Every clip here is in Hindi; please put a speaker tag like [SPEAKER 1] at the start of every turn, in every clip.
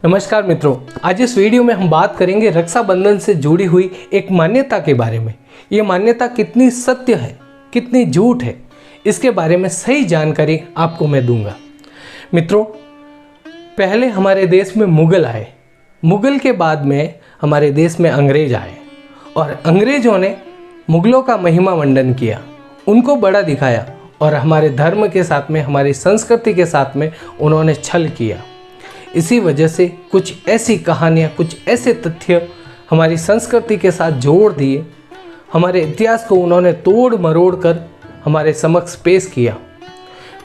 [SPEAKER 1] नमस्कार मित्रों, आज इस वीडियो में हम बात करेंगे रक्षाबंधन से जुड़ी हुई एक मान्यता के बारे में। ये मान्यता कितनी सत्य है, कितनी झूठ है, इसके बारे में सही जानकारी आपको मैं दूंगा। मित्रों, पहले हमारे देश में मुगल आए, मुगल के बाद में हमारे देश में अंग्रेज आए और अंग्रेजों ने मुगलों का महिमा मंडन किया, उनको बड़ा दिखाया और हमारे धर्म के साथ में, हमारी संस्कृति के साथ में उन्होंने छल किया। इसी वजह से कुछ ऐसी कहानियाँ, कुछ ऐसे तथ्य हमारी संस्कृति के साथ जोड़ दिए, हमारे इतिहास को उन्होंने तोड़ मरोड़ कर हमारे समक्ष पेश किया।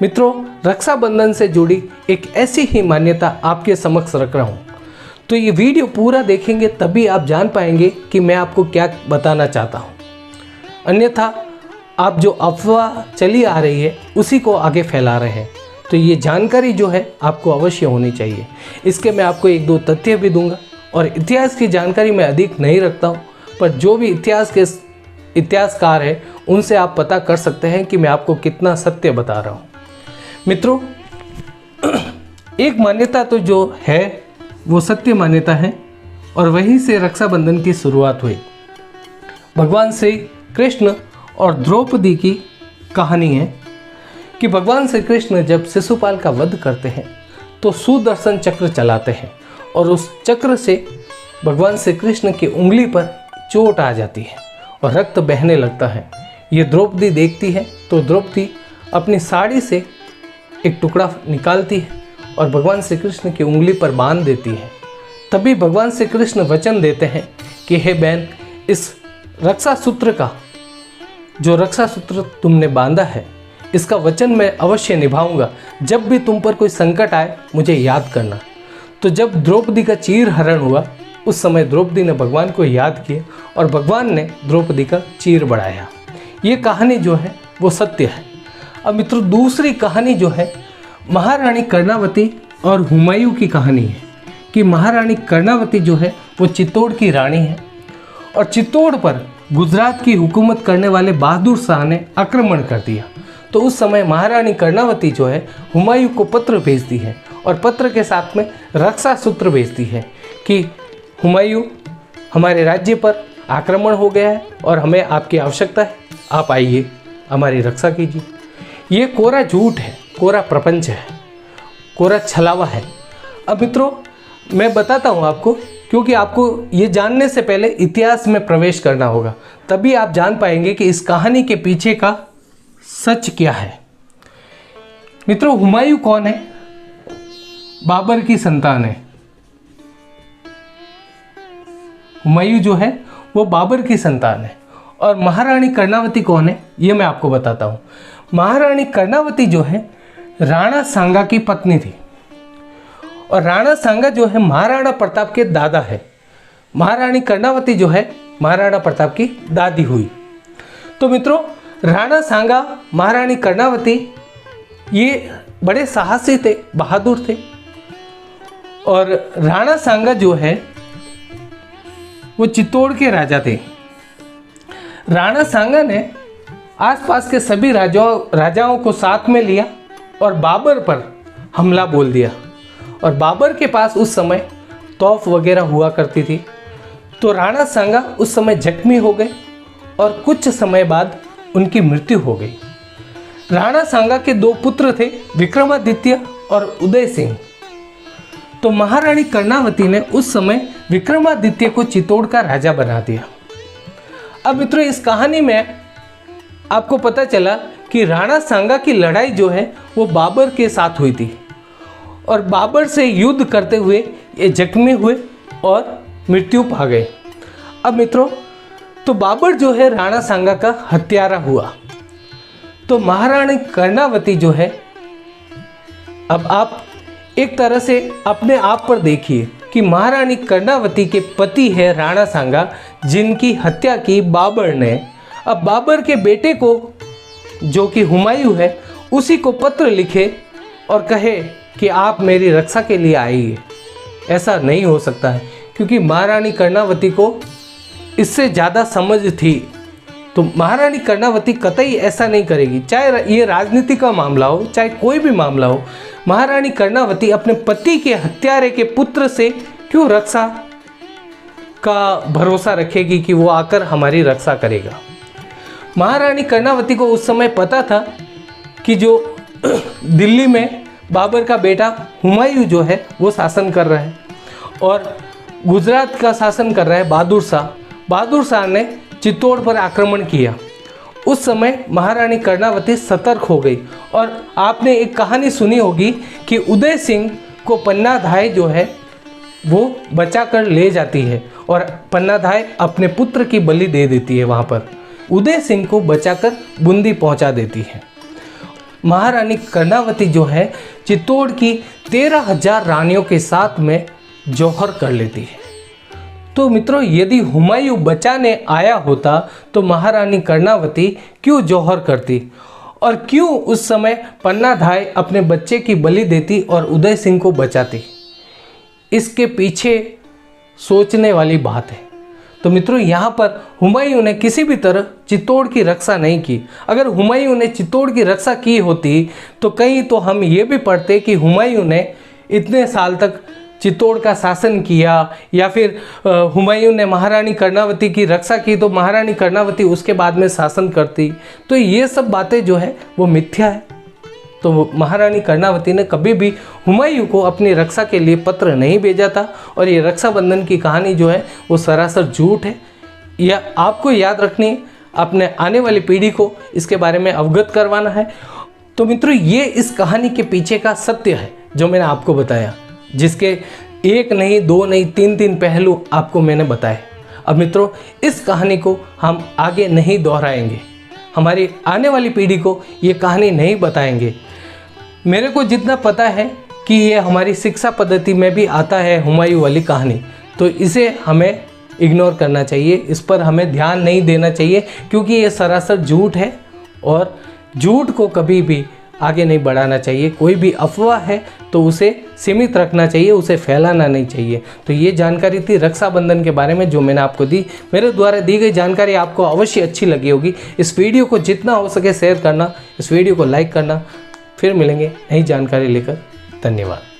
[SPEAKER 1] मित्रों, रक्षाबंधन से जुड़ी एक ऐसी ही मान्यता आपके समक्ष रख रहा हूँ, तो ये वीडियो पूरा देखेंगे तभी आप जान पाएंगे कि मैं आपको क्या बताना चाहता हूँ। अन्यथा आप जो अफवाह चली आ रही है उसी को आगे फैला रहे हैं। तो ये जानकारी जो है आपको अवश्य होनी चाहिए। इसके मैं आपको एक दो तथ्य भी दूंगा और इतिहास की जानकारी मैं अधिक नहीं रखता हूँ, पर जो भी इतिहासकार है उनसे आप पता कर सकते हैं कि मैं आपको कितना सत्य बता रहा हूँ। मित्रों, एक मान्यता तो जो है वो सत्य मान्यता है और वहीं से रक्षाबंधन की शुरुआत हुई। भगवान श्री कृष्ण और द्रौपदी की कहानी है कि भगवान श्री कृष्ण जब शिशुपाल का वध करते हैं तो सुदर्शन चक्र चलाते हैं और उस चक्र से भगवान श्री कृष्ण की उंगली पर चोट आ जाती है और रक्त बहने लगता है। ये द्रौपदी देखती है तो द्रौपदी अपनी साड़ी से एक टुकड़ा निकालती है और भगवान श्री कृष्ण की उंगली पर बांध देती है। तभी भगवान श्री कृष्ण वचन देते हैं कि हे बहन, इस रक्षा सूत्र का, जो रक्षा सूत्र तुमने बांधा है, इसका वचन मैं अवश्य निभाऊंगा। जब भी तुम पर कोई संकट आए मुझे याद करना। तो जब द्रौपदी का चीर हरण हुआ उस समय द्रौपदी ने भगवान को याद किया और भगवान ने द्रौपदी का चीर बढ़ाया। ये कहानी जो है वो सत्य है। अब मित्रों, दूसरी कहानी जो है महारानी कर्णावती और हुमायूं की कहानी है कि महारानी कर्णावती जो है वो चित्तौड़ की रानी है और चित्तौड़ पर गुजरात की हुकूमत करने वाले बहादुर शाह ने आक्रमण कर दिया। तो उस समय महारानी कर्णावती जो है हुमायूं को पत्र भेजती है और पत्र के साथ में रक्षा सूत्र भेजती है कि हुमायूं, हमारे राज्य पर आक्रमण हो गया है और हमें आपकी आवश्यकता है, आप आइए, हमारी रक्षा कीजिए। ये कोरा झूठ है, कोरा प्रपंच है, कोरा छलावा है। अब मित्रों, मैं बताता हूँ आपको, क्योंकि आपको ये जानने से पहले इतिहास में प्रवेश करना होगा, तभी आप जान पाएंगे कि इस कहानी के पीछे का सच क्या है। मित्रों, हुमायूं कौन है? बाबर की संतान है। हुमायूं जो है वो बाबर की संतान है। और महारानी कर्णावती कौन है ये मैं आपको बताता हूँ। महारानी कर्णावती जो है राणा सांगा की पत्नी थी और राणा सांगा जो है महाराणा प्रताप के दादा है। महारानी कर्णावती जो है महाराणा प्रताप की दादी हुई। तो मित्रों, राणा सांगा, महारानी कर्णावती ये बड़े साहसी थे, बहादुर थे। और राणा सांगा जो है वो चित्तौड़ के राजा थे। राणा सांगा ने आसपास के सभी राजाओं को साथ में लिया और बाबर पर हमला बोल दिया। और बाबर के पास उस समय तोप वगैरह हुआ करती थी। तो राणा सांगा उस समय जख्मी हो गए और कुछ समय बाद उनकी मृत्यु हो गई। राणा सांगा के दो पुत्र थे, विक्रमादित्य और उदय सिंह। तो महारानी कर्णावती ने उस समय विक्रमादित्य को चित्तौड़ का राजा बना दिया। अब मित्रों, इस कहानी में आपको पता चला कि राणा सांगा की लड़ाई जो है वो बाबर के साथ हुई थी और बाबर से युद्ध करते हुए ये जख्मी हुए और मृत्यु पा गए। अब मित्रों, तो बाबर जो है राणा सांगा का हत्यारा हुआ। तो महारानी कर्णावती जो है, अब आप एक तरह से अपने आप पर देखिए कि महारानी कर्णावती के पति है राणा सांगा, जिनकी हत्या की बाबर ने। अब बाबर के बेटे को, जो कि हुमायूं है, उसी को पत्र लिखे और कहे कि आप मेरी रक्षा के लिए आइए। ऐसा नहीं हो सकता है, क्योंकि महारानी कर्णावती को इससे ज़्यादा समझ थी तो महारानी कर्णावती कतई ऐसा नहीं करेगी, चाहे ये राजनीति का मामला हो, चाहे कोई भी मामला हो। महारानी कर्णावती अपने पति के हत्यारे के पुत्र से क्यों रक्षा का भरोसा रखेगी कि वो आकर हमारी रक्षा करेगा। महारानी कर्णावती को उस समय पता था कि जो दिल्ली में बाबर का बेटा हुमायूं जो है वो शासन कर रहा है और गुजरात का शासन कर रहा है बहादुर शाह। बहादुर शाह ने चित्तौड़ पर आक्रमण किया। उस समय महारानी कर्णावती सतर्क हो गई और आपने एक कहानी सुनी होगी कि उदय सिंह को पन्नाधाय जो है वो बचा कर ले जाती है और पन्नाधाय अपने पुत्र की बलि दे देती है। वहाँ पर उदय सिंह को बचाकर बूंदी पहुँचा देती है। महारानी कर्णावती जो है चित्तौड़ की 13,000 रानियों के साथ में जौहर कर लेती है। तो मित्रों, यदि हुमायूं बचाने आया होता तो महारानी कर्णावती क्यों जौहर करती और क्यों उस समय पन्नाधाय अपने बच्चे की बलि देती और उदय सिंह को बचाती? इसके पीछे सोचने वाली बात है। तो मित्रों, यहाँ पर हुमायूं ने किसी भी तरह चित्तौड़ की रक्षा नहीं की। अगर हुमायूं ने चित्तौड़ की रक्षा की होती तो कहीं तो हम ये भी पढ़ते कि हुमायूं ने इतने साल तक चित्तौड़ का शासन किया, या फिर हुमायूं ने महारानी कर्णावती की रक्षा की तो महारानी कर्णावती उसके बाद में शासन करती। तो ये सब बातें जो है वो मिथ्या है। तो महारानी कर्णावती ने कभी भी हुमायूं को अपनी रक्षा के लिए पत्र नहीं भेजा था और ये रक्षाबंधन की कहानी जो है वो सरासर झूठ है। यह आपको याद रखनी है, अपने आने वाली पीढ़ी को इसके बारे में अवगत करवाना है। तो मित्रों, ये इस कहानी के पीछे का सत्य है जो मैंने आपको बताया, जिसके एक नहीं, दो नहीं, तीन पहलू आपको मैंने बताए। अब मित्रों, इस कहानी को हम आगे नहीं दोहराएंगे, हमारी आने वाली पीढ़ी को ये कहानी नहीं बताएंगे। मेरे को जितना पता है कि ये हमारी शिक्षा पद्धति में भी आता है हुमायूं वाली कहानी, तो इसे हमें इग्नोर करना चाहिए, इस पर हमें ध्यान नहीं देना चाहिए, क्योंकि ये सरासर झूठ है और झूठ को कभी भी आगे नहीं बढ़ाना चाहिए। कोई भी अफवाह है तो उसे सीमित रखना चाहिए, उसे फैलाना नहीं चाहिए। तो ये जानकारी थी रक्षाबंधन के बारे में जो मैंने आपको दी। मेरे द्वारा दी गई जानकारी आपको अवश्य अच्छी लगी होगी। इस वीडियो को जितना हो सके शेयर करना, इस वीडियो को लाइक करना। फिर मिलेंगे नई जानकारी लेकर। धन्यवाद।